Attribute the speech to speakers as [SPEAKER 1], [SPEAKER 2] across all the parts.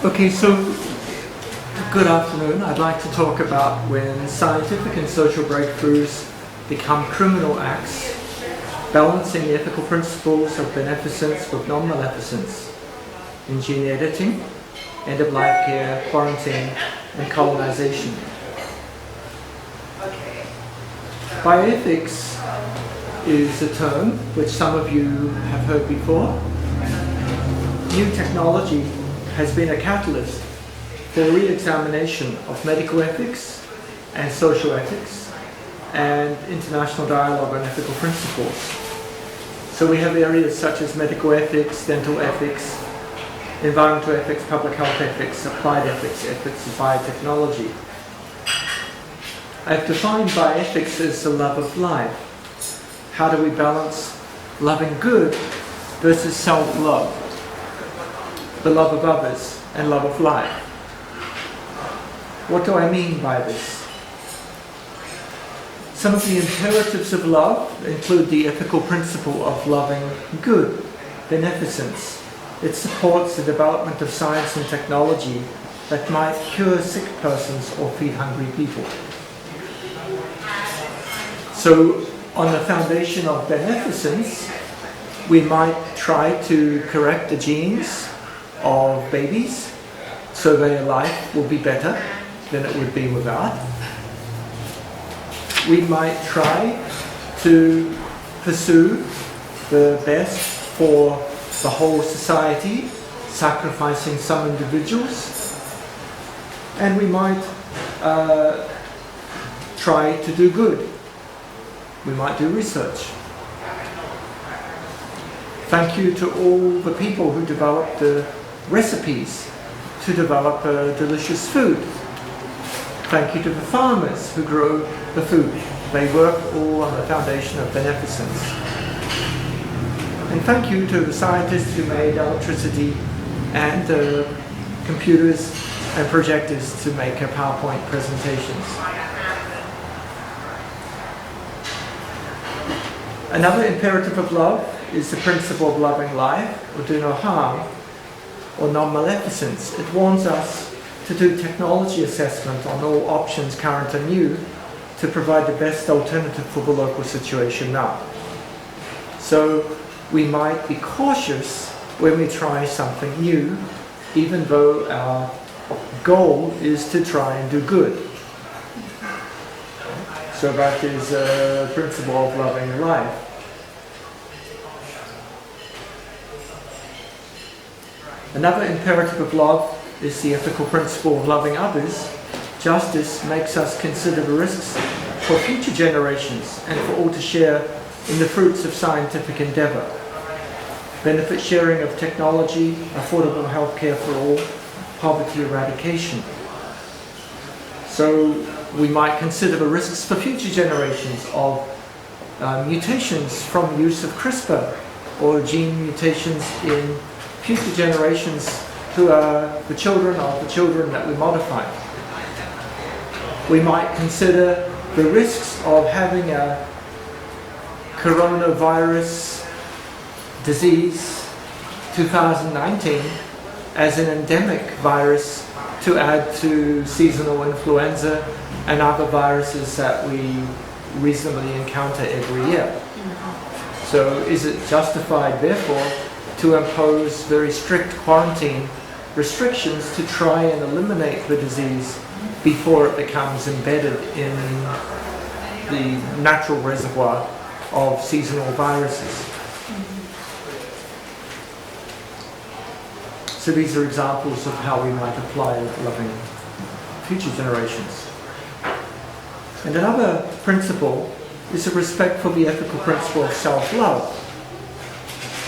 [SPEAKER 1] Okay, so good afternoon. I'd like to talk about when scientific and social breakthroughs become criminal acts, balancing the ethical principles of beneficence with non-maleficence in gene editing, end-of-life care, quarantine, and colonization. Bioethics is a term which some of you have heard before. New technology has been a catalyst for re-examination of medical ethics and social ethics and international dialogue on ethical principles. So we have areas such as medical ethics, dental ethics, environmental ethics, public health ethics, applied ethics, ethics of biotechnology. I've defined bioethics as the love of life. How do we balance loving good versus self-love, the love of others and love of life? What do I mean by this? Some of the imperatives of love include the ethical principle of loving good, beneficence. It supports the development of science and technology that might cure sick persons or feed hungry people. So, on the foundation of beneficence, we might try to correct the genes of babies so their life will be better than it would be without. We might try to pursue the best for the whole society, sacrificing some individuals. And we might try to do good. We might do research. Thank you to all the people who developed the recipes to develop delicious food. Thank you to the farmers who grow the food. They work all on the foundation of beneficence. And thank you to the scientists who made electricity and computers and projectors to make PowerPoint presentations. Another imperative of love is the principle of loving life, or do no harm, or non-maleficence. It warns us to do technology assessment on all options, current and new, to provide the best alternative for the local situation now. So we might be cautious when we try something new, even though our goal is to try and do good. So that is a principle of loving life. Another imperative of love is the ethical principle of loving others. Justice makes us consider the risks for future generations and for all to share in the fruits of scientific endeavour. Benefit sharing of technology, affordable healthcare for all, poverty eradication. So we might consider the risks for future generations of mutations from use of CRISPR or gene mutations in future generations who are the children of the children that we modify. We might consider the risks of having a coronavirus disease 2019 as an endemic virus to add to seasonal influenza and other viruses that we reasonably encounter every year. So is it justified, therefore, to impose very strict quarantine restrictions to try and eliminate the disease before it becomes embedded in the natural reservoir of seasonal viruses? So these are examples of how we might apply loving future generations. And another principle is a respect for the ethical principle of self-love.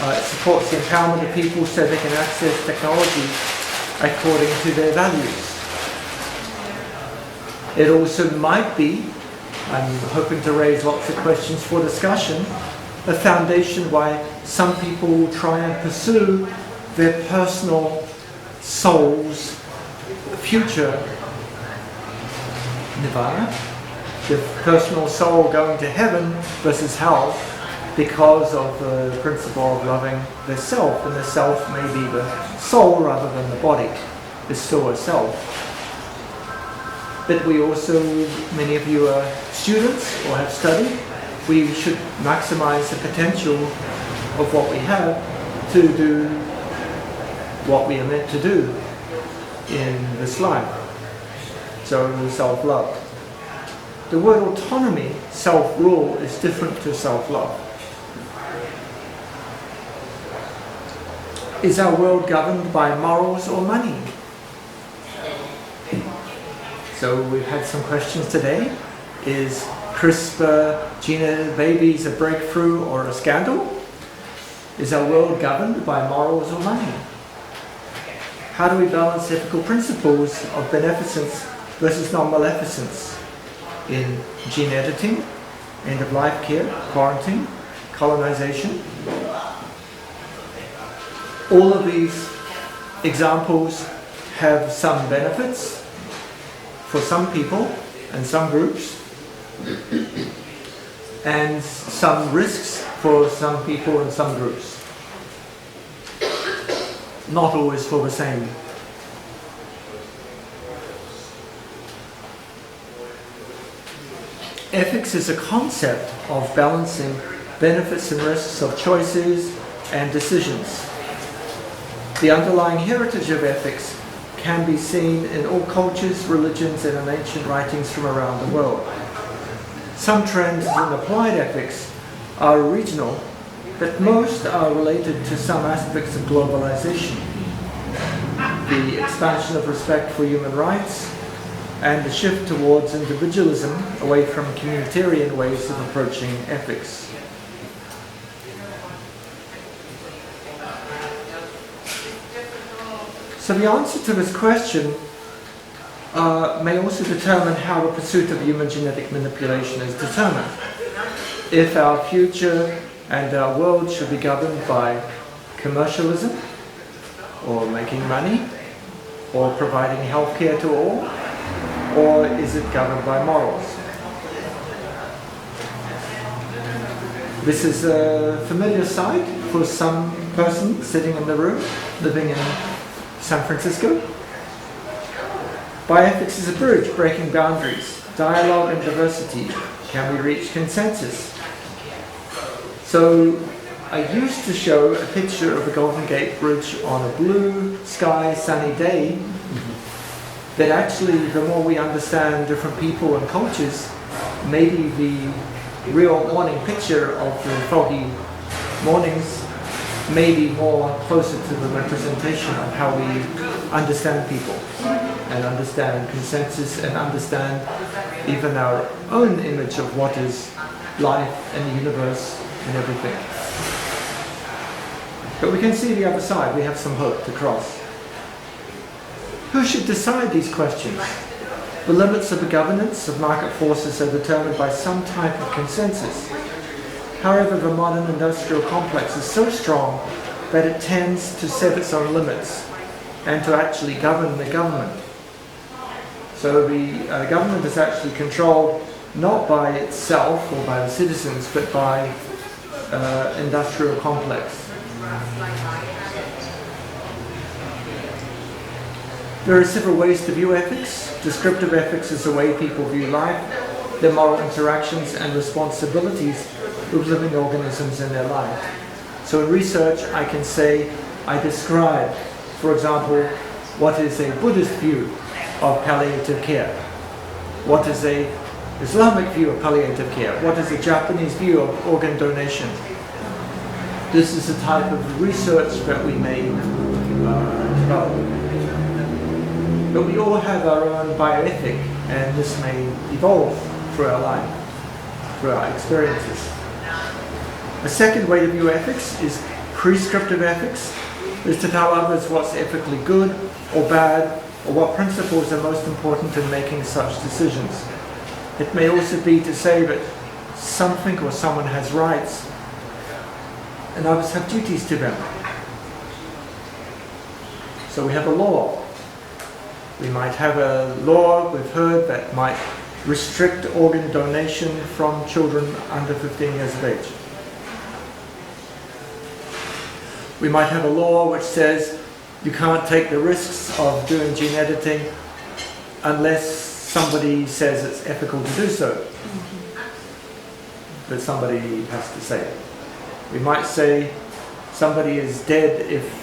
[SPEAKER 1] It supports the empowerment of people so they can access technology according to their values. It also might be, I'm hoping to raise lots of questions for discussion, a foundation why some people try and pursue their personal soul's future nirvana, the personal soul going to heaven versus hell, because of the principle of loving the self, and the self may be the soul rather than the body. is still a self. But we also, many of you are students or have studied, we should maximize the potential of what we have to do what we are meant to do in this life. So self-love. The word autonomy, self-rule, is different to self-love. Is our world governed by morals or money? So we've had some questions today. Is CRISPR gene edited babies a breakthrough or a scandal? Is our world governed by morals or money? How do we balance ethical principles of beneficence versus non-maleficence in gene editing, end-of-life care, quarantine, colonization? All of these examples have some benefits for some people and some groups, and some risks for some people and some groups. Not always for the same. Ethics is a concept of balancing benefits and risks of choices and decisions. The underlying heritage of ethics can be seen in all cultures, religions, and in ancient writings from around the world. Some trends in applied ethics are regional, but most are related to some aspects of globalization. The expansion of respect for human rights and the shift towards individualism away from communitarian ways of approaching ethics. So the answer to this question may also determine how the pursuit of human genetic manipulation is determined. If our future and our world should be governed by commercialism, or making money, or providing healthcare to all, or is it governed by morals? This is a familiar sight for some person sitting in the room, living in San Francisco. Bioethics is a bridge breaking boundaries, dialogue and diversity. Can we reach consensus? So I used to show a picture of the Golden Gate Bridge on a blue sky, sunny day. That actually, the more we understand different people and cultures, maybe the real morning picture of the foggy mornings may be more closer to the representation of how we understand people and understand consensus and understand even our own image of what is life and the universe and everything. But we can see the other side. We have some hope to cross. Who should decide these questions? The limits of the governance of market forces are determined by some type of consensus. However, the modern industrial complex is so strong that it tends to set its own limits and to actually govern the government. So the government is actually controlled not by itself or by the citizens, but by industrial complex. There are several ways to view ethics. Descriptive ethics is the way people view life, their moral interactions and responsibilities with living organisms in their life. So in research, I can say, I describe, for example, what is a Buddhist view of palliative care? What is a Islamic view of palliative care? What is a Japanese view of organ donation? This is the type of research that we may develop. But we all have our own bioethic, and this may evolve through our life, through our experiences. A second way to view ethics is prescriptive ethics, is to tell others what's ethically good or bad, or what principles are most important in making such decisions. It may also be to say that something or someone has rights and others have duties to them. So we have a law. We might have a law, we've heard, that might restrict organ donation from children under 15 years of age. We might have a law which says You can't take the risks of doing gene editing unless somebody says it's ethical to do so. But somebody has to say it. We might say somebody is dead if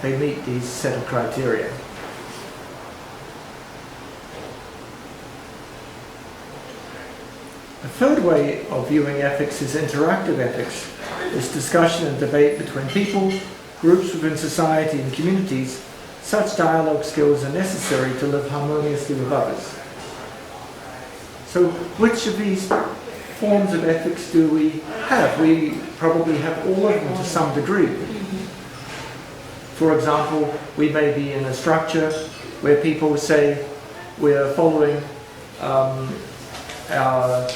[SPEAKER 1] they meet these set of criteria. The third way of viewing ethics is interactive ethics. It's discussion and debate between people, groups within society and communities. Such dialogue skills are necessary to live harmoniously with others. So which of these forms of ethics do we have? We probably have all of them to some degree. For example, we may be in a structure where people say we're following our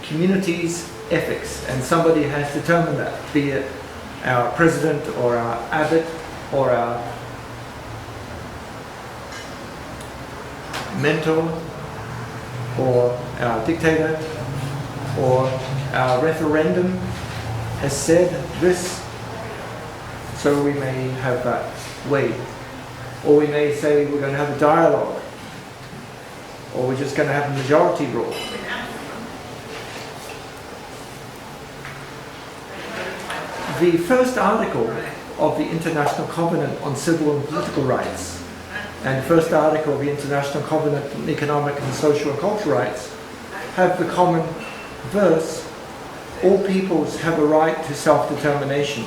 [SPEAKER 1] community's ethics, and somebody has determined that, be it our president or our abbot or our mentor or our dictator or our referendum has said this, so we may have that way. Or we may say we're going to have a dialogue, or we're just going to have a majority rule. The first article of the International Covenant on Civil and Political Rights and the first article of the International Covenant on Economic and Social and Cultural Rights have the common verse, all peoples have a right to self-determination.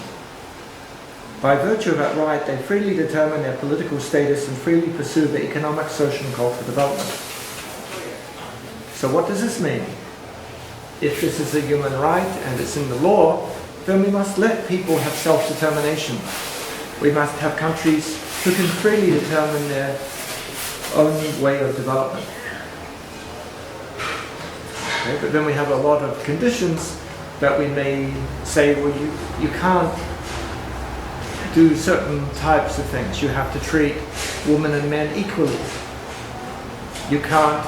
[SPEAKER 1] By virtue of that right, they freely determine their political status and freely pursue their economic, social and cultural development. So what does this mean? If this is a human right and it's in the law, then we must let people have self-determination. We must have countries who can freely determine their own way of development. Okay, but then we have a lot of conditions that we may say, well, you can't do certain types of things. You have to treat women and men equally. You can't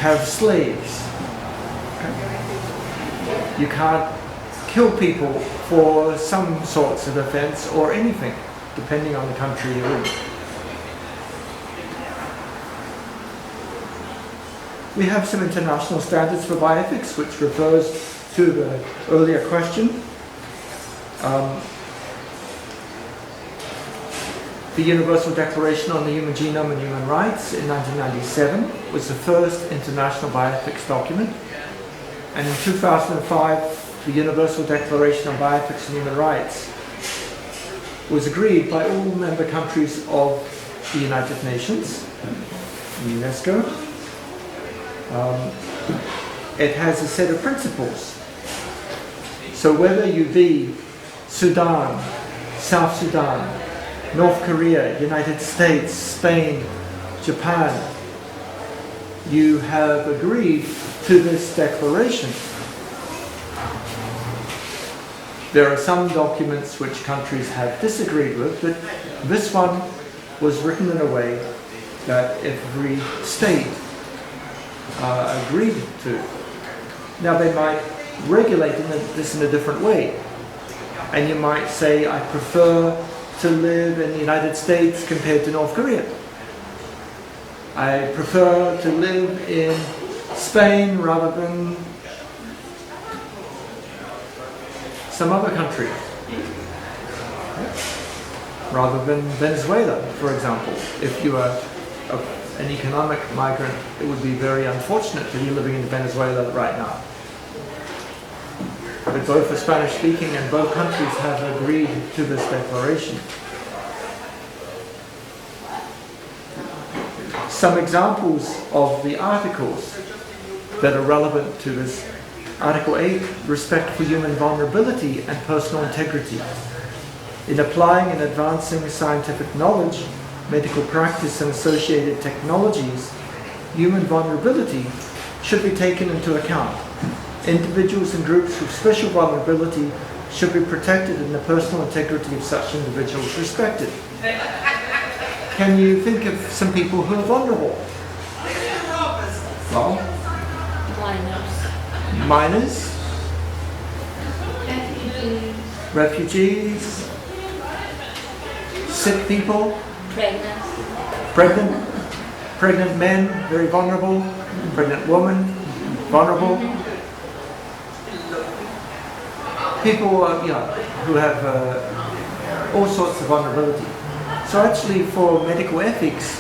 [SPEAKER 1] have slaves. Okay? You can't kill people for some sorts of offense or anything, depending on the country you're in. We have some international standards for bioethics, which refers to the earlier question. The Universal Declaration on the Human Genome and Human Rights in 1997 was the first international bioethics document. And in 2005, the Universal Declaration on Bioethics and Human Rights was agreed by all member countries of the United Nations, UNESCO. It has a set of principles. So whether you be Sudan, South Sudan, North Korea, United States, Spain, Japan, you have agreed to this declaration. There are some documents which countries have disagreed with, but this one was written in a way that every state agreed to. Now they might regulate this in a different way. And you might say, I prefer to live in the United States compared to North Korea. I prefer to live in Spain rather than some other country, rather than Venezuela, for example. If you are an economic migrant, it would be very unfortunate to be living in Venezuela right now. But both are Spanish-speaking and both countries have agreed to this declaration. Some examples of the articles that are relevant to this. Article 8, respect for human vulnerability and personal integrity. In applying and advancing scientific knowledge, medical practice and associated technologies, human vulnerability should be taken into account. Individuals and groups with special vulnerability should be protected and the personal integrity of such individuals respected. Can you think of some people who are vulnerable? Well, minors, refugees, sick people,
[SPEAKER 2] Pregnant.
[SPEAKER 1] pregnant men, very vulnerable, pregnant women, vulnerable. People who have all sorts of vulnerability. So actually for medical ethics,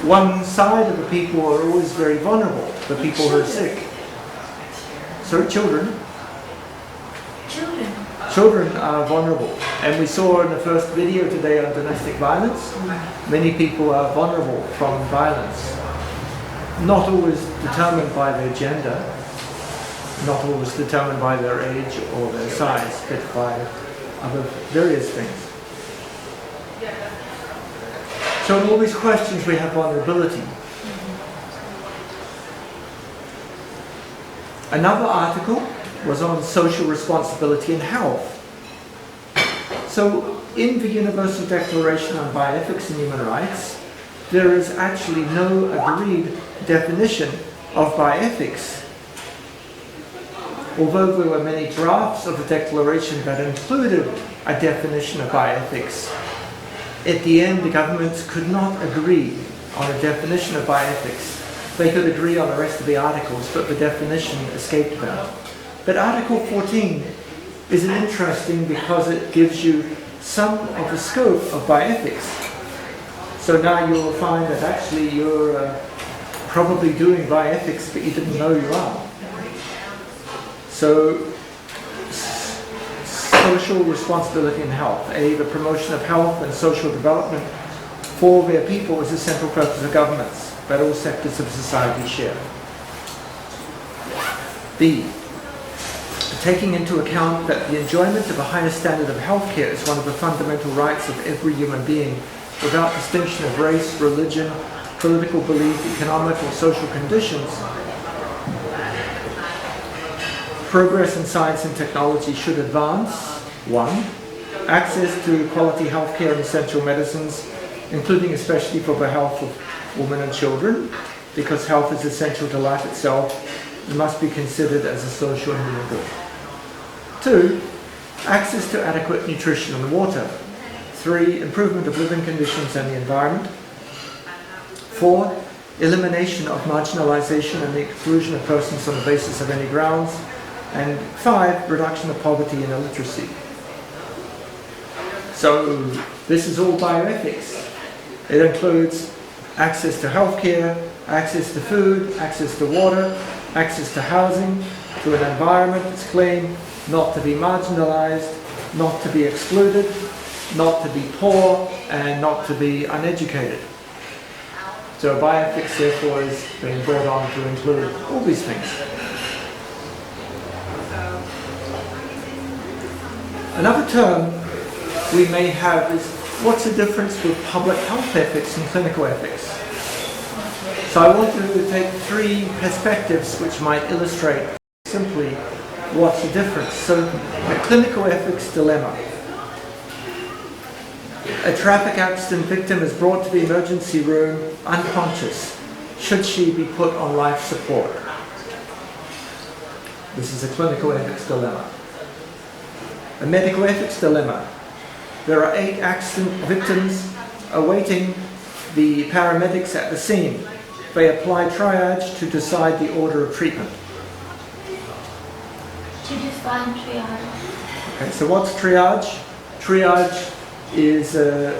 [SPEAKER 1] one side of the people are always very vulnerable, the people who are sick. So children are vulnerable. And we saw in the first video today on domestic violence, many people are vulnerable from violence. Not always determined by their gender, not always determined by their age or their size, but by other various things. So in all these questions we have vulnerability. Another article was on social responsibility and health. So in the Universal Declaration on Bioethics and Human Rights, there is actually no agreed definition of bioethics. Although there were many drafts of the declaration that included a definition of bioethics, at the end the governments could not agree on a definition of bioethics. They could agree on the rest of the articles, but the definition escaped them. But Article 14 is interesting because it gives you some of the scope of bioethics. So now you will find that actually you're probably doing bioethics, but you didn't know you are. So, social responsibility and health. The promotion of health and social development for their people is a central purpose of governments that all sectors of society share. B. Taking into account that the enjoyment of a higher standard of healthcare is one of the fundamental rights of every human being, without distinction of race, religion, political belief, economic or social conditions, progress in science and technology should advance 1. Access to quality healthcare and essential medicines, including especially for the health of women and children, because health is essential to life itself and must be considered as a social and human good. 2. Access to adequate nutrition and water. 3. Improvement of living conditions and the environment. 4. Elimination of marginalization and the exclusion of persons on the basis of any grounds. And 5. Reduction of poverty and illiteracy. So this is all bioethics. It includes access to healthcare, access to food, access to water, access to housing, to an environment that's clean, not to be marginalized, not to be excluded, not to be poor, and not to be uneducated. So bioethics therefore is being brought on to include all these things. Another term we may have is, what's the difference with public health ethics and clinical ethics? So I want to take 3 perspectives which might illustrate simply what's the difference. So a clinical ethics dilemma. A traffic accident victim is brought to the emergency room unconscious. Should she be put on life support? This is a clinical ethics dilemma. A medical ethics dilemma. There are 8 accident victims awaiting the paramedics at the scene. They apply triage to decide the order of treatment.
[SPEAKER 2] To define triage.
[SPEAKER 1] Okay, so what's triage? Triage is a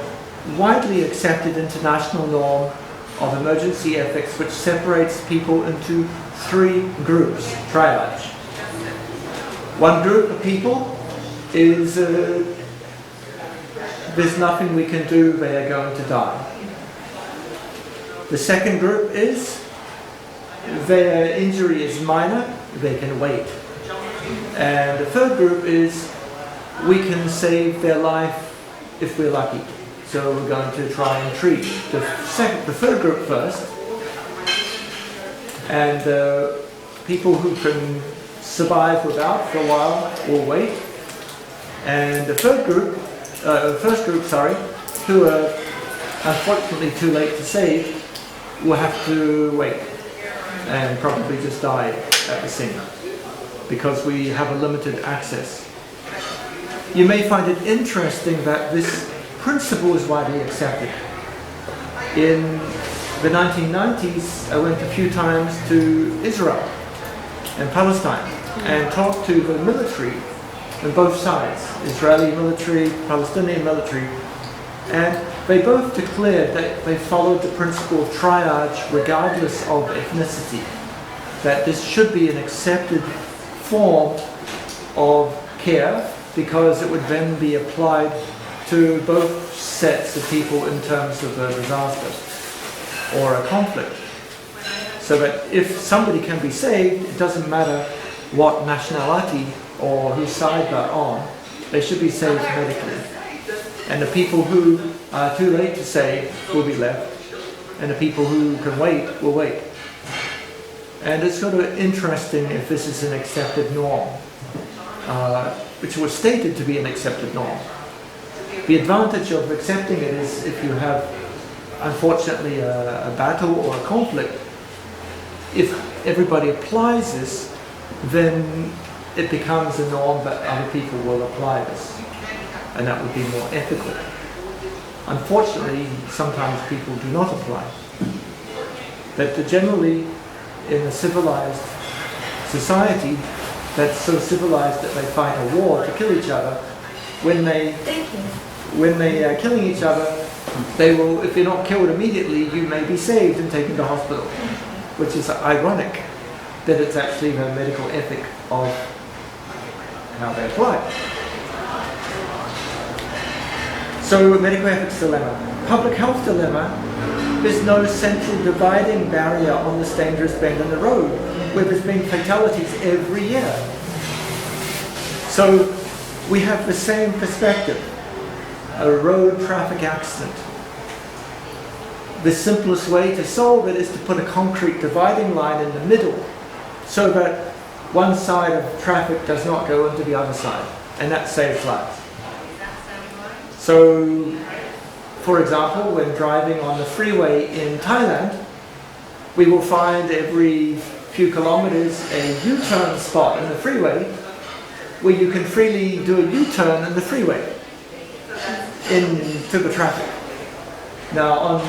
[SPEAKER 1] widely accepted international norm of emergency ethics which separates people into 3 groups. Triage. One group of people is there's nothing we can do, they are going to die. The second group is their injury is minor, they can wait. And the third group is we can save their life if we're lucky. So we're going to try and treat the third group first. And people who can survive without for a while will wait. And the first group, who are unfortunately too late to save, will have to wait and probably just die at the scene because we have a limited access. You may find it interesting that this principle is widely accepted. In the 1990s, I went a few times to Israel and Palestine and talked to the military on both sides, Israeli military, Palestinian military, and they both declared that they followed the principle of triage regardless of ethnicity, that this should be an accepted form of care because it would then be applied to both sets of people in terms of a disaster or a conflict. So that if somebody can be saved, it doesn't matter what nationality or whose side they're on, they should be saved medically. And the people who are too late to save will be left, and the people who can wait will wait. And it's sort of interesting if this is an accepted norm, which was stated to be an accepted norm. The advantage of accepting it is if you have, unfortunately, a battle or a conflict, if everybody applies this, then it becomes a norm that other people will apply this, and that would be more ethical. Unfortunately, sometimes people do not apply. That generally, in a civilized society that's so civilized that they fight a war to kill each other, when they are killing each other, they will, if you're not killed immediately, you may be saved and taken to hospital, which is ironic that it's actually the medical ethic of how they apply it. So, medical ethics dilemma. Public health dilemma, there's no central dividing barrier on this dangerous bend in the road, where there's been fatalities every year. So, we have the same perspective. A road traffic accident. The simplest way to solve it is to put a concrete dividing line in the middle so that one side of traffic does not go into the other side, and that saves lives. So, for example, when driving on the freeway in Thailand, we will find every few kilometers a U-turn spot in the freeway where you can freely do a U-turn in the freeway into the traffic. Now, on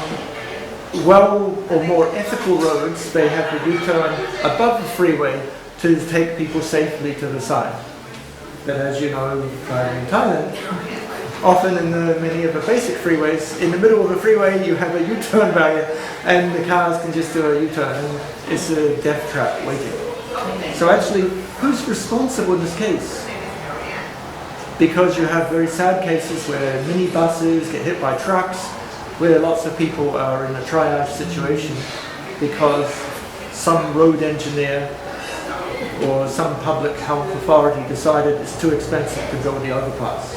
[SPEAKER 1] well or more ethical roads, they have the U-turn above the freeway to take people safely to the side. But as you know, in Thailand, often in many of the basic freeways, in the middle of the freeway you have a U-turn barrier and the cars can just do a U-turn, and it's a death trap waiting. So actually, who's responsible in this case? Because you have very sad cases where minibuses get hit by trucks, where lots of people are in a triage situation because some road engineer or some public health authority decided it's too expensive to build the overpass.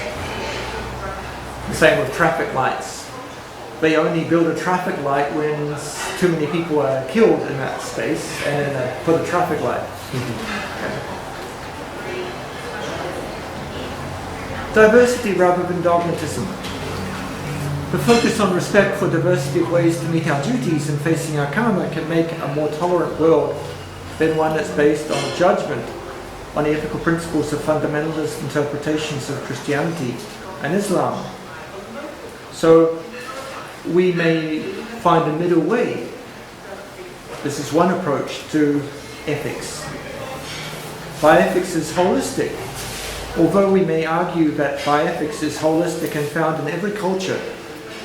[SPEAKER 1] The same with traffic lights. They only build a traffic light when too many people are killed in that space, and put a traffic light. Diversity rather than dogmatism. The focus on respect for diversity of ways to meet our duties and facing our karma can make a more tolerant world than one that's based on judgment on the ethical principles of fundamentalist interpretations of Christianity and Islam. So we may find a middle way. This is one approach to ethics. Bioethics is holistic. Although we may argue that bioethics is holistic and found in every culture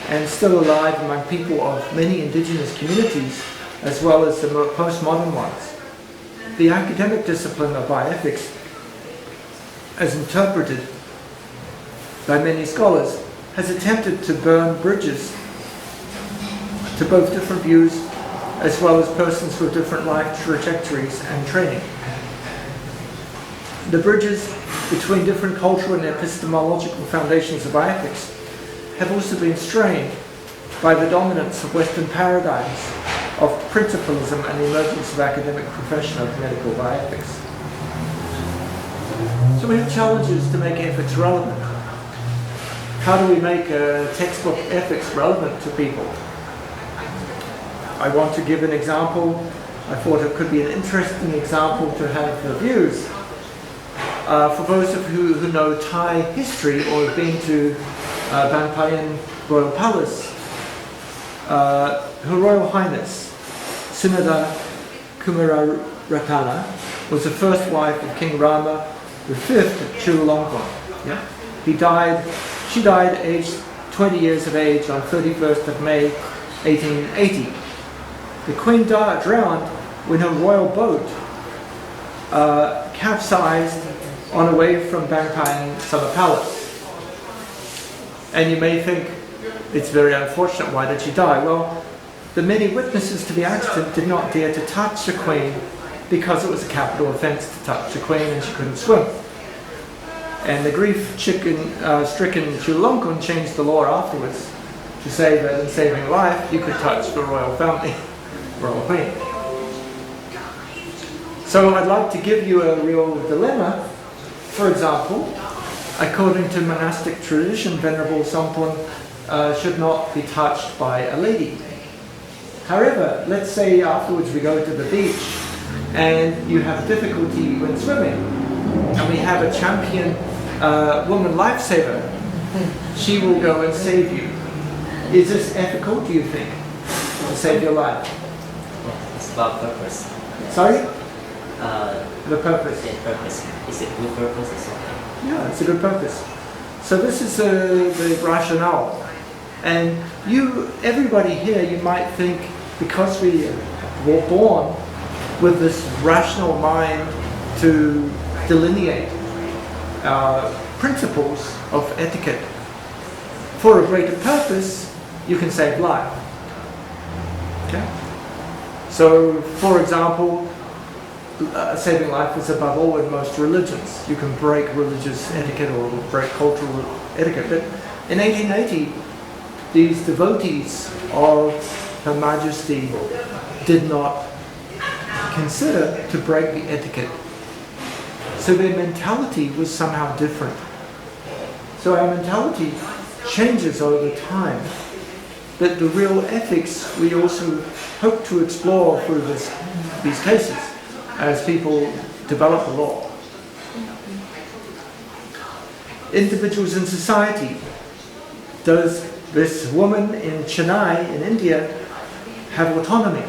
[SPEAKER 1] and still alive among people of many indigenous communities as well as the postmodern ones, the academic discipline of bioethics, as interpreted by many scholars, has attempted to burn bridges to both different views as well as persons with different life trajectories and training. The bridges between different cultural and epistemological foundations of bioethics have also been strained by the dominance of Western paradigms of principalism and the emergence of academic profession of medical bioethics. So we have challenges to make ethics relevant. How do we make textbook ethics relevant to people? I want to give an example. I thought it could be an interesting example to have the views. For those of you who know Thai history or have been to Banpayan Royal Palace, Her Royal Highness Sunada Kumararatana was the first wife of King Rama V of Chulalongkorn. Yeah? She died aged 20 years of age on 31st of May 1880. The Queen drowned when her royal boat capsized on her way from Banpayan Summer Palace. And you may think it's very unfortunate, why did she die? Well, the many witnesses to the accident did not dare to touch the Queen because it was a capital offence to touch the Queen and she couldn't swim. And the grief-stricken Chulalongkorn changed the law afterwards to say that in saving life you could touch the royal family, royal Queen. So I'd like to give you a real dilemma. For example, according to monastic tradition, Venerable Sompon should not be touched by a lady. However, let's say afterwards we go to the beach and you have difficulty when swimming, and we have a champion woman lifesaver. She will go and save you. Is this ethical, do you think, to save your life?
[SPEAKER 3] It's about purpose.
[SPEAKER 1] Sorry?
[SPEAKER 3] The purpose. Yeah, purpose. Is it good purpose or something?
[SPEAKER 1] Yeah, it's a good purpose. So this is the rationale. And everybody here, you might think, because we were born with this rational mind to delineate principles of etiquette, for a greater purpose, you can save life. Okay? So, for example, saving life is above all in most religions. You can break religious etiquette or break cultural etiquette. But in 1880, these devotees of Her Majesty did not consider to break the etiquette. So their mentality was somehow different. So our mentality changes over time. But the real ethics we also hope to explore through these cases as people develop the law. Individuals in society. Does this woman in Chennai in India have autonomy?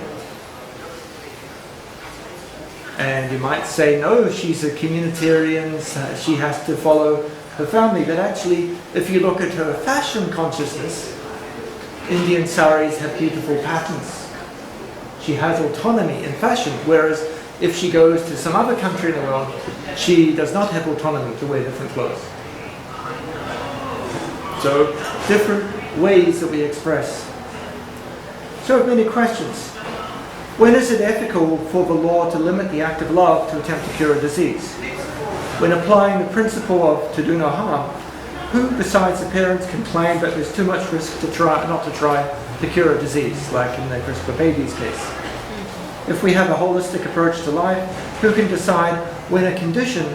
[SPEAKER 1] And you might say, no, she's a communitarian, she has to follow her family. But actually, if you look at her fashion consciousness, Indian saris have beautiful patterns. She has autonomy in fashion, whereas if she goes to some other country in the world, she does not have autonomy to wear different clothes. So, different ways that we express. So I have many questions. When is it ethical for the law to limit the act of love to attempt to cure a disease? When applying the principle of to do no harm, who besides the parents can claim that there's too much risk not to try to cure a disease, like in the CRISPR babies case? If we have a holistic approach to life, who can decide when a condition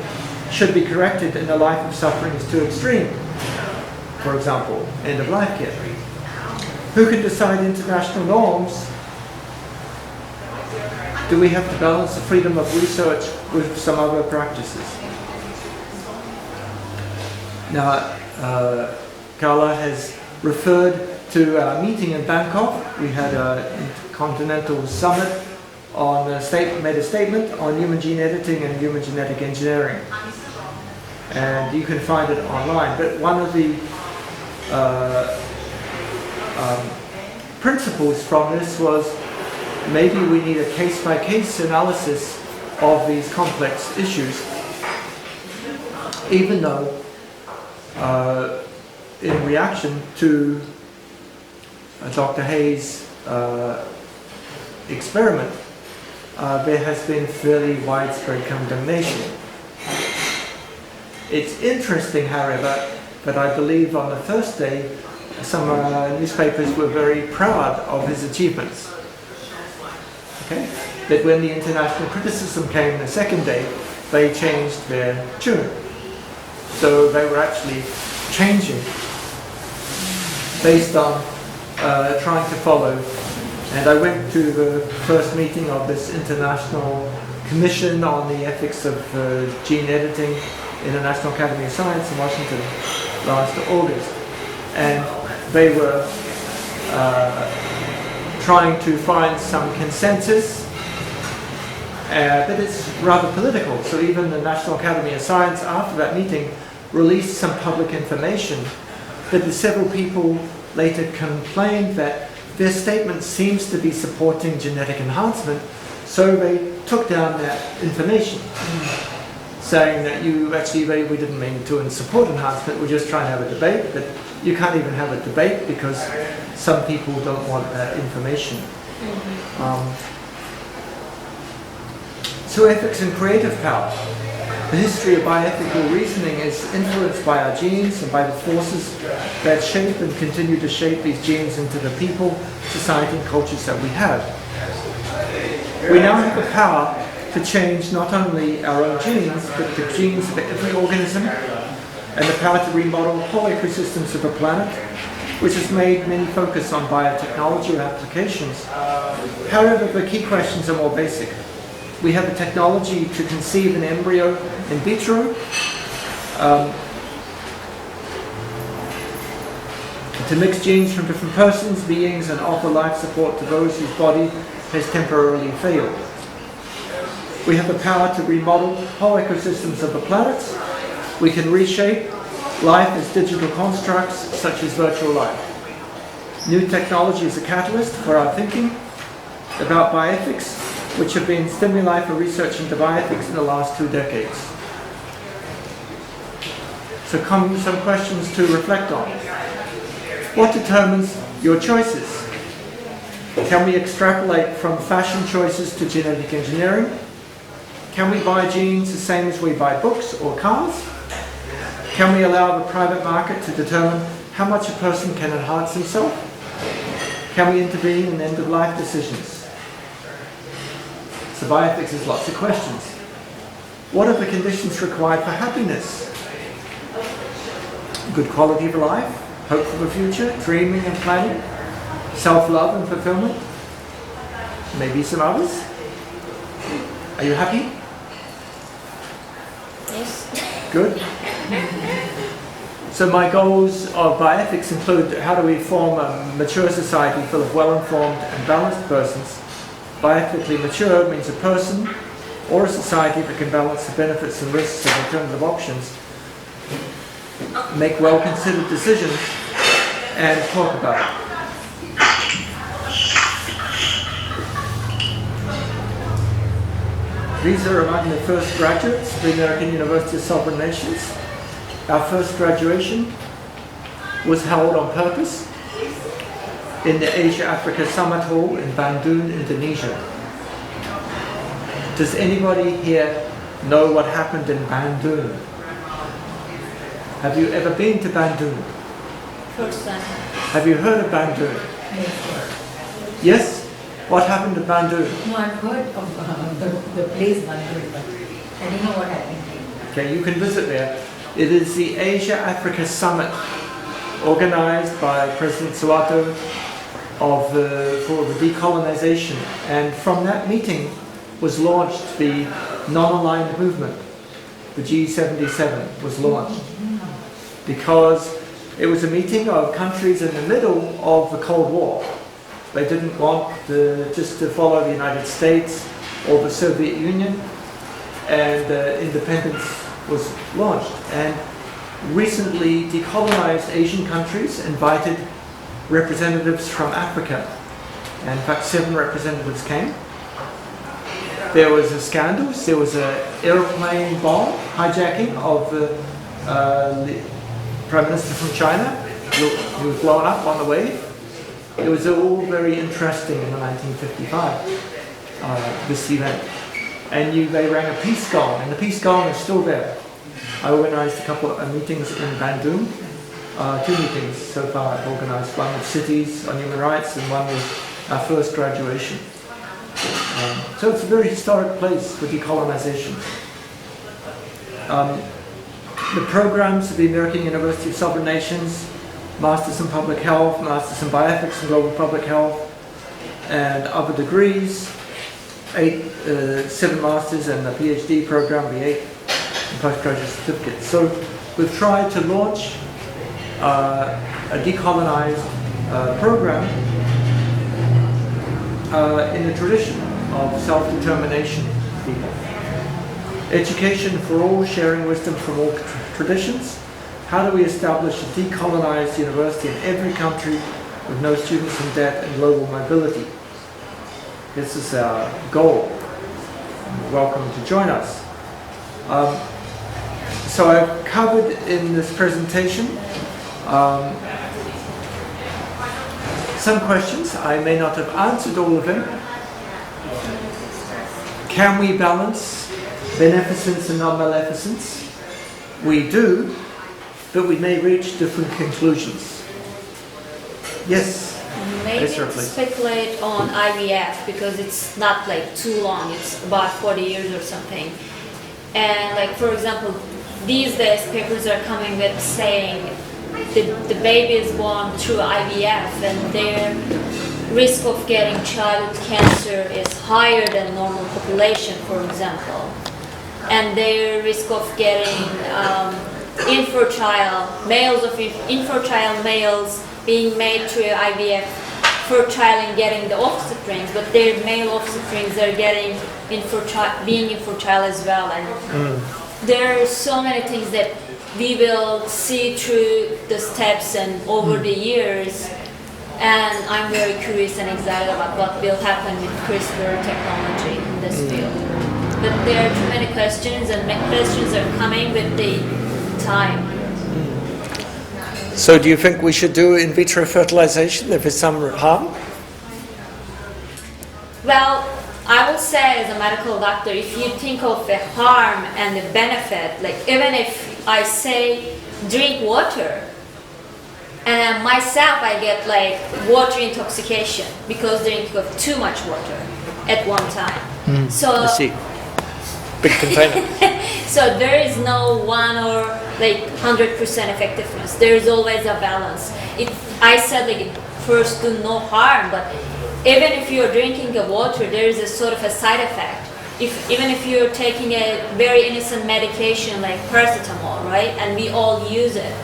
[SPEAKER 1] should be corrected and a life of suffering is too extreme? For example, end-of-life care. Who can decide international norms? Do we have to balance the freedom of research with some other practices? Now, Carla has referred to our meeting in Bangkok. We had a continental summit made a statement on human gene editing and human genetic engineering. And you can find it online. But one of the principles from this was maybe we need a case-by-case analysis of these complex issues, even though in reaction to Dr. Hayes' experiment, there has been fairly widespread condemnation. It's interesting, however, that I believe on the first day some newspapers were very proud of his achievements. Okay? But when the international criticism came the second day, they changed their tune. So they were actually changing based on trying to follow. And I went to the first meeting of this International Commission on the Ethics of Gene Editing in the National Academy of Science in Washington last August. and they were trying to find some consensus, but it's rather political. So even the National Academy of Science, after that meeting, released some public information, but several people later complained that their statement seems to be supporting genetic enhancement, so they took down that information, saying that we didn't mean to support enhancement, we're just trying to have a debate, but you can't even have a debate because some people don't want that information. So ethics and creative power. The history of bioethical reasoning is influenced by our genes and by the forces that shape and continue to shape these genes into the people, society and cultures that we have. We now have the power to change not only our own genes, but the genes of every organism, and the power to remodel whole ecosystems of the planet, which has made many focus on biotechnology applications. However, the key questions are more basic. We have the technology to conceive an embryo in vitro, to mix genes from different persons, beings, and offer life support to those whose body has temporarily failed. We have the power to remodel whole ecosystems of the planet. We can reshape life as digital constructs, such as virtual life. New technology is a catalyst for our thinking about bioethics, which have been stimuli for research into bioethics in the last 2 decades. So come some questions to reflect on. What determines your choices? Can we extrapolate from fashion choices to genetic engineering? Can we buy genes the same as we buy books or cars? Can we allow the private market to determine how much a person can enhance himself? Can we intervene in end-of-life decisions? So bioethics has lots of questions. What are the conditions required for happiness? Good quality of life, hope for the future, dreaming and planning, self-love and fulfillment, maybe some others. Are you happy?
[SPEAKER 2] Yes.
[SPEAKER 1] Good. So my goals of bioethics include how do we form a mature society full of well-informed and balanced persons. Bioethically mature means a person or a society that can balance the benefits and risks of alternative options, make well-considered decisions, and talk about it. These are among the first graduates of the American University of Sovereign Nations. Our first graduation was held on purpose in the Asia-Africa Summit Hall in Bandung, Indonesia. Does anybody here know what happened in Bandung? Have you ever been to Bandung?
[SPEAKER 2] First time.
[SPEAKER 1] Have you heard of Bandung? Yes? What happened in Bandung?
[SPEAKER 4] No, I've heard of the place Bandung, but I don't know what happened.
[SPEAKER 1] Okay, you can visit there. It is the Asia-Africa Summit organized by President Suharto for the decolonization, and from that meeting was launched the non-aligned movement. The G77 was launched because it was a meeting of countries in the middle of the Cold War. They didn't want just to follow the United States or the Soviet Union, and independence was launched. And recently decolonized Asian countries invited representatives from Africa. And in fact, 7 representatives came. There was a scandal. There was an airplane bomb hijacking of the Prime Minister from China. He was blown up on the way. It was all very interesting in 1955, this event. And they rang a peace gong, and the peace gong is still there. I organized a couple of meetings in Bandung, 2 meetings so far I've organized, one with cities on human rights and one with our first graduation. So it's a very historic place for decolonization. The programs of the American University of Sovereign Nations, Masters in Public Health, Masters in Bioethics and Global Public Health, and other degrees, 7 Masters and a PhD program, the 8 and postgraduate certificates. So we've tried to launch a a decolonized program in the tradition of self-determination people. Education for all, sharing wisdom from all traditions. How do we establish a decolonized university in every country with no students in debt and global mobility? This is our goal. You're welcome to join us. So I've covered in this presentation some questions. I may not have answered all of them. Can we balance beneficence and non-maleficence? We do, but we may reach different conclusions. Yes?
[SPEAKER 2] Maybe
[SPEAKER 1] Yes, sir, please.
[SPEAKER 2] speculate on IVF because it's not like too long. It's about 40 years or something. And like for example, these days papers are coming with saying the baby is born through IVF and their risk of getting childhood cancer is higher than normal population, for example. And their risk of getting infertile males being made through IVF fertile and getting the offsprings, but their male offsprings are getting being infertile as well. And there are so many things that we will see through the steps and over the years. And I'm very curious and excited about what will happen with CRISPR technology in this field. But there are too many questions, and questions are coming with the time.
[SPEAKER 1] So do you think we should do in vitro fertilization if it's some harm?
[SPEAKER 2] Well, I will say as a medical doctor, if you think of the harm and the benefit, like even if I say drink water, and myself I get like water intoxication because drinking of too much water at one time. So
[SPEAKER 1] I see. Big container.
[SPEAKER 2] So there is no one or like 100% effectiveness. There is always a balance. I said like first do no harm, but even if you're drinking the water, there is a sort of a side effect. Even if you're taking a very innocent medication like paracetamol, right? And we all use it.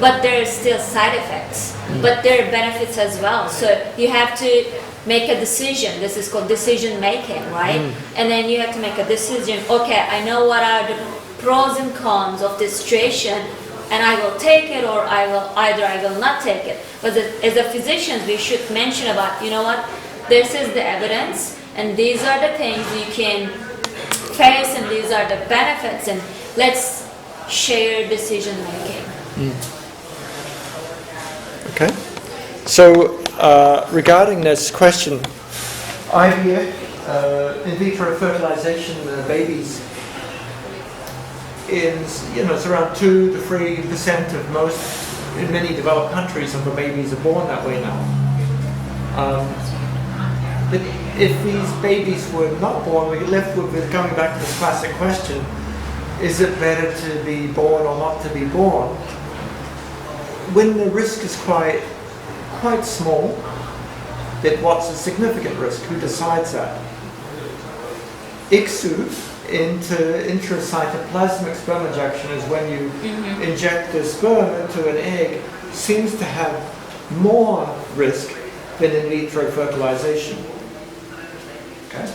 [SPEAKER 2] But there are still side effects. But there are benefits as well. So you have to make a decision. This is called decision making, right? And then you have to make a decision. Okay, I know what are the pros and cons of this situation, and I will take it, or I will not take it. But as a physician, we should mention about, you know what, this is the evidence, and these are the things you can face, and these are the benefits, and let's share decision making.
[SPEAKER 1] Okay. So regarding this question, IVF, in vitro fertilization babies, it's around 2 to 3% of most, in many developed countries, of the babies are born that way now. But if these babies were not born, we get left with coming back to this classic question: is it better to be born or not to be born? When the risk is quite small, then what's a significant risk? Who decides that? ICSU, intracytoplasmic sperm injection, is when you inject the sperm into an egg, seems to have more risk than in vitro fertilization. Okay.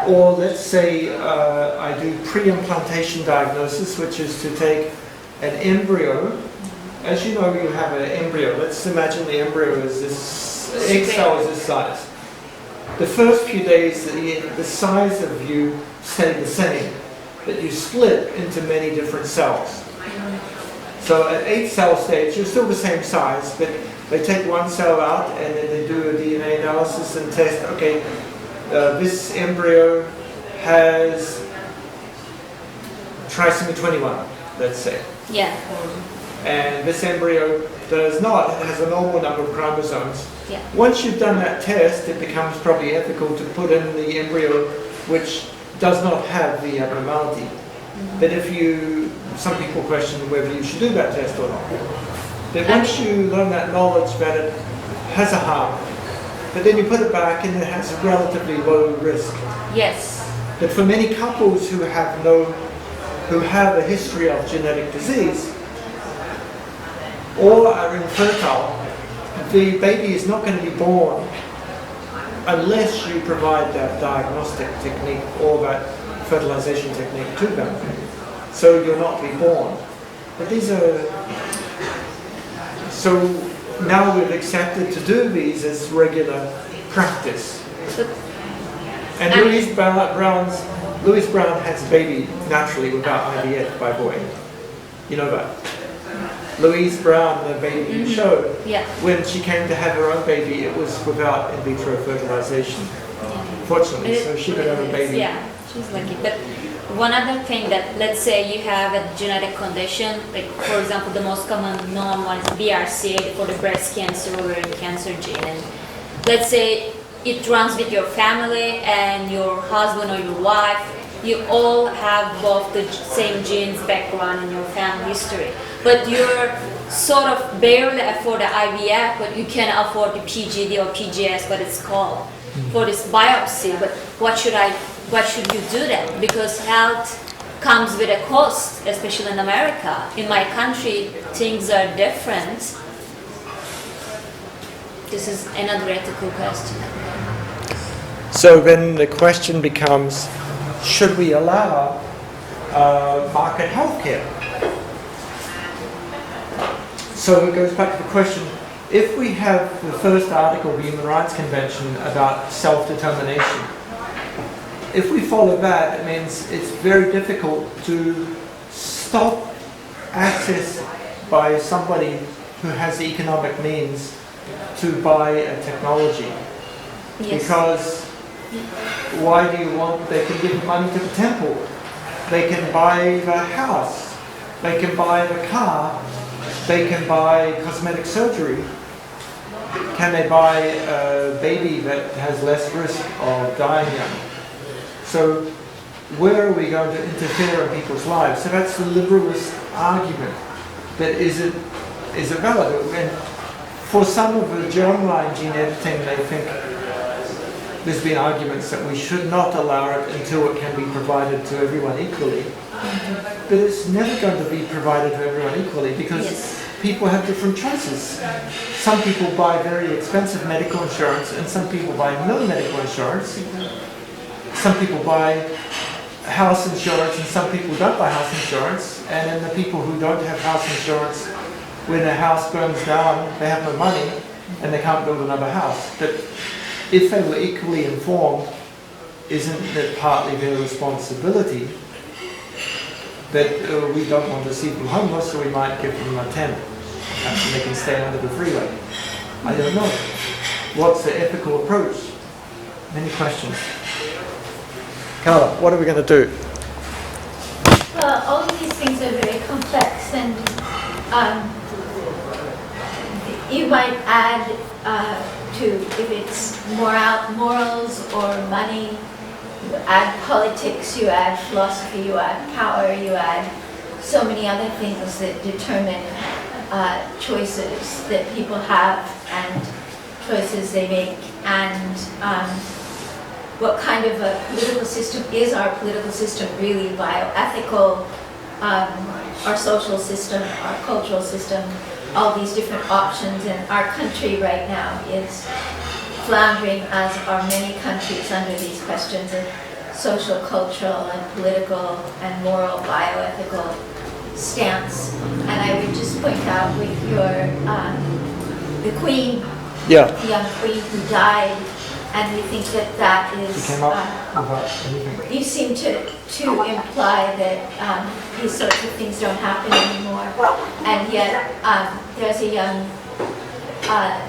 [SPEAKER 1] Or let's say I do pre-implantation diagnosis, which is to take an embryo. As you know, you have an embryo. Let's imagine the embryo is this, egg cell is this size. The first few days, the size of you stay the same, but you split into many different cells. So at 8 cell stage, you're still the same size, but they take one cell out and then they do a DNA analysis and test, okay, this embryo has trisomy 21, let's say.
[SPEAKER 2] Yeah.
[SPEAKER 1] And this embryo does not. It has a normal number of chromosomes.
[SPEAKER 2] Yeah.
[SPEAKER 1] Once you've done that test, it becomes probably ethical to put in the embryo which does not have the abnormality. But some people question whether you should do that test or not. But once you learn that knowledge that it has a harm, but then you put it back and it has a relatively low risk.
[SPEAKER 2] Yes.
[SPEAKER 1] But for many couples who have a history of genetic disease, or are infertile, the baby is not going to be born unless you provide that diagnostic technique or that fertilization technique to them. So you'll not be born. But these are... So now we've accepted to do these as regular practice. And Louise Brown has a baby naturally without IVF, by the way. You know that? Louise Brown, the baby you showed, when she came to have her own baby, it was without in vitro fertilization. Fortunately, so she could have a baby.
[SPEAKER 2] Yeah, she's lucky. But one other thing that, let's say you have a genetic condition, like for example, the most common known one is BRCA for the breast cancer or ovarian cancer gene. And let's say it runs with your family and your husband or your wife, you all have both the same genes background in your family history. But you're sort of barely afford the IVF, but you can afford the PGD or PGS, what it's called, for this biopsy. But what should you do then? Because health comes with a cost, especially in America. In my country, things are different. This is another ethical question.
[SPEAKER 1] So then the question becomes, should we allow market healthcare? So it goes back to the question, if we have the first article of the Human Rights Convention about self-determination, if we follow that, it means it's very difficult to stop access by somebody who has the economic means to buy a technology.
[SPEAKER 2] Yes.
[SPEAKER 1] Because why do you want, they can give money to the temple, they can buy the house, they can buy the car, they can buy cosmetic surgery. Can they buy a baby that has less risk of dying young? So where are we going to interfere in people's lives? So that's the liberalist argument. That is it valid? And for some of the germline gene editing, they think there's been arguments that we should not allow it until it can be provided to everyone equally. But it's never going to be provided to everyone equally because people have different choices. Some people buy very expensive medical insurance and some people buy no medical insurance. Some people buy house insurance and some people don't buy house insurance. And then the people who don't have house insurance, when their house burns down, they have no money and they can't build another house. But if they were equally informed, isn't it partly their responsibility that we don't want to see them homeless, so we might give them a tent and they can stay under the freeway? I don't know. What's the ethical approach? Many questions. Carla, what are we going to do?
[SPEAKER 5] Well, all of these things are very complex, and you might add to, if it's morals or money, you add politics, you add philosophy, you add power, you add so many other things that determine choices that people have and choices they make, and what kind of a political system is our political system really? Bioethical, our social system, our cultural system, all these different options. And our country right now is floundering, as are many countries, under these questions of social, cultural, and political, and moral, bioethical stance. And I would just point out with your, the Queen, the young Queen who died, and we think that that is, you seem to imply that these sorts of things don't happen anymore. And yet there's a young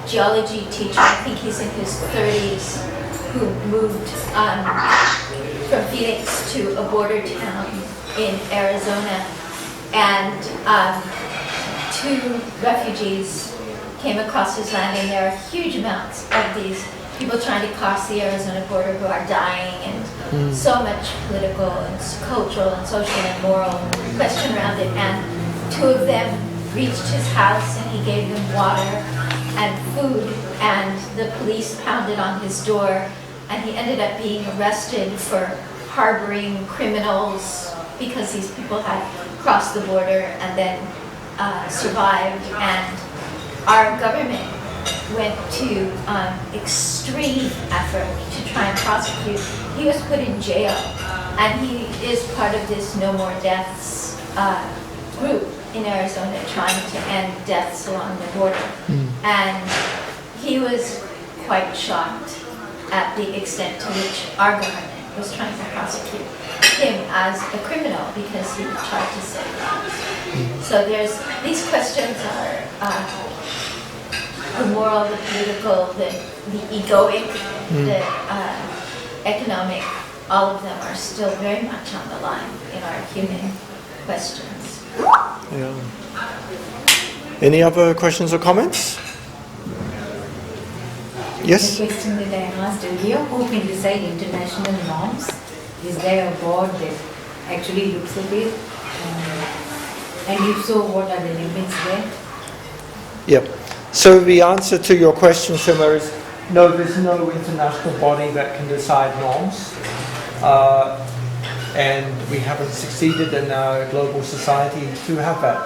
[SPEAKER 5] geology teacher, I think he's in his 30s, who moved from Phoenix to a border town in Arizona. And 2 refugees came across his land, and there are huge amounts of these people trying to cross the Arizona border who are dying, and so much political and cultural and social and moral question around it. And 2 of them reached his house, and he gave them water and food, and the police pounded on his door, and he ended up being arrested for harboring criminals because these people had crossed the border and then survived. And our government went to extreme effort to try and prosecute. He was put in jail, and he is part of this No More Deaths group in Arizona trying to end deaths along the border. And he was quite shocked at the extent to which our government was trying to prosecute him as a criminal because he tried to save lives. So there's these questions are the moral, the political, the egoic, the economic. All of them are still very much on the line in our human questions.
[SPEAKER 1] Yeah. Any other questions or comments? Yes?
[SPEAKER 4] The question that I asked earlier, who can decide international norms? Is there a board that actually looks at it? And if so, what are the limits there?
[SPEAKER 1] Yep. So the answer to your question, Shima, is no, there's no international body that can decide norms. And we haven't succeeded in our global society to have that.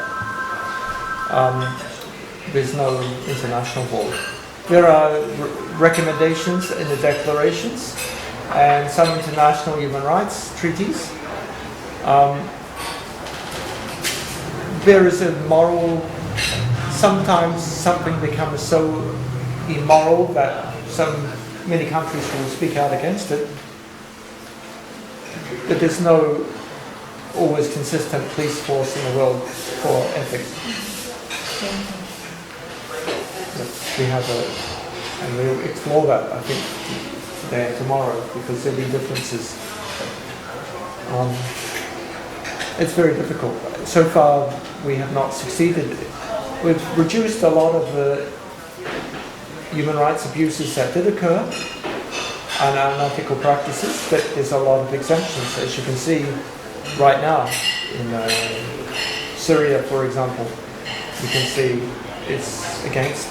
[SPEAKER 1] There's no international board. There are recommendations in the declarations and some international human rights treaties. There is a moral, sometimes something becomes so immoral that many countries will speak out against it. But there's no always consistent police force in the world for ethics. We have and we'll explore that, I think, today and tomorrow, because there'll be differences. It's very difficult. So far, we have not succeeded. We've reduced a lot of the human rights abuses that did occur and unethical practices, but there's a lot of exemptions, as you can see right now in Syria, for example. You can see it's against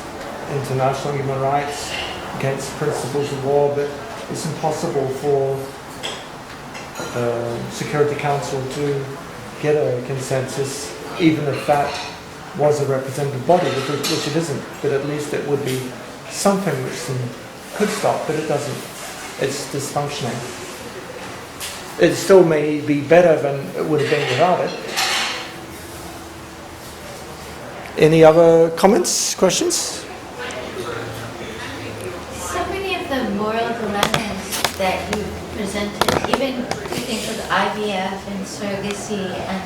[SPEAKER 1] international human rights, against principles of war, but it's impossible for the Security Council to get a consensus, even if that was a representative body, which it isn't, but at least it would be something which could stop, but it doesn't. It's dysfunctional. It still may be better than it would have been without it. Any other comments, questions?
[SPEAKER 5] So many of the moral dilemmas that you presented, even if you think of IVF and surrogacy and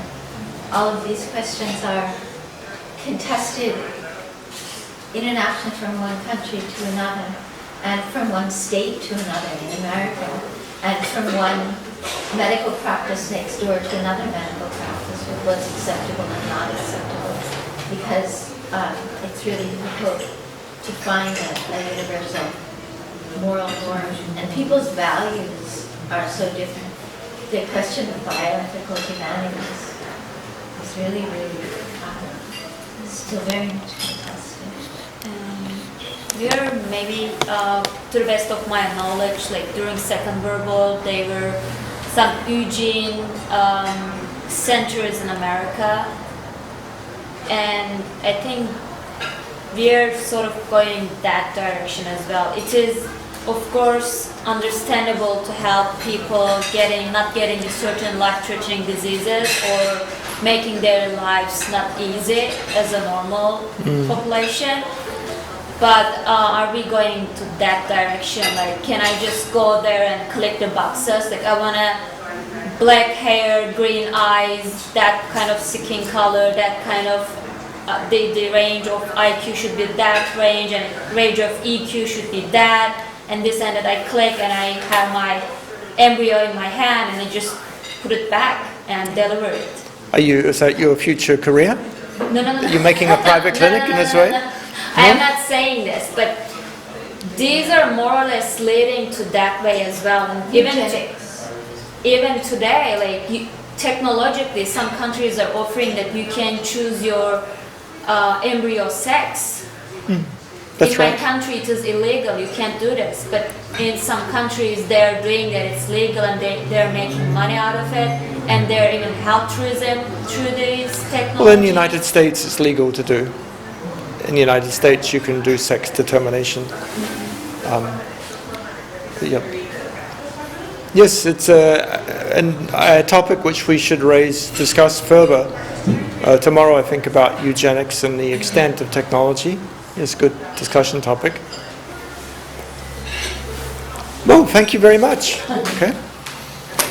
[SPEAKER 5] all of these questions are contested in an action from one country to another, and from one state to another in America, and from one medical practice next door to another medical practice with what's acceptable and not acceptable, because it's really difficult to find a universal moral norm, and people's values are so different. The question of bioethical humanities is really, really still very much contested.
[SPEAKER 2] We're maybe, to the best of my knowledge, like during Second World War, there were some Eugene centers in America, and I think we're sort of going that direction as well. It is, of course, understandable to help people not getting certain life-threatening diseases or making their lives not easy as a normal population. But are we going to that direction? Like, can I just go there and click the boxes? Like, I want black hair, green eyes, that kind of skin color, that kind of, the range of IQ should be that range, and range of EQ should be that, and this and that. I click and I have my embryo in my hand and I just put it back and deliver it.
[SPEAKER 1] Is that your future career?
[SPEAKER 2] No.
[SPEAKER 1] You're making a private clinic in this way?
[SPEAKER 2] No. I am not saying this, but these are more or less leading to that way as well. And even today, like technologically, some countries are offering that you can choose your embryo sex.
[SPEAKER 1] That's
[SPEAKER 2] in
[SPEAKER 1] right.
[SPEAKER 2] my country, it is illegal. You can't do this. But in some countries, they're doing that. It's legal, and they're making money out of it, and they're even health tourism through these technologies.
[SPEAKER 1] Well, in the United States, it's legal to do. in the United States you can do sex determination. Yep. Yes, it's a topic which we should discuss further tomorrow, I think, about eugenics and the extent of technology. It's a good discussion topic. Well, thank you very much. Okay.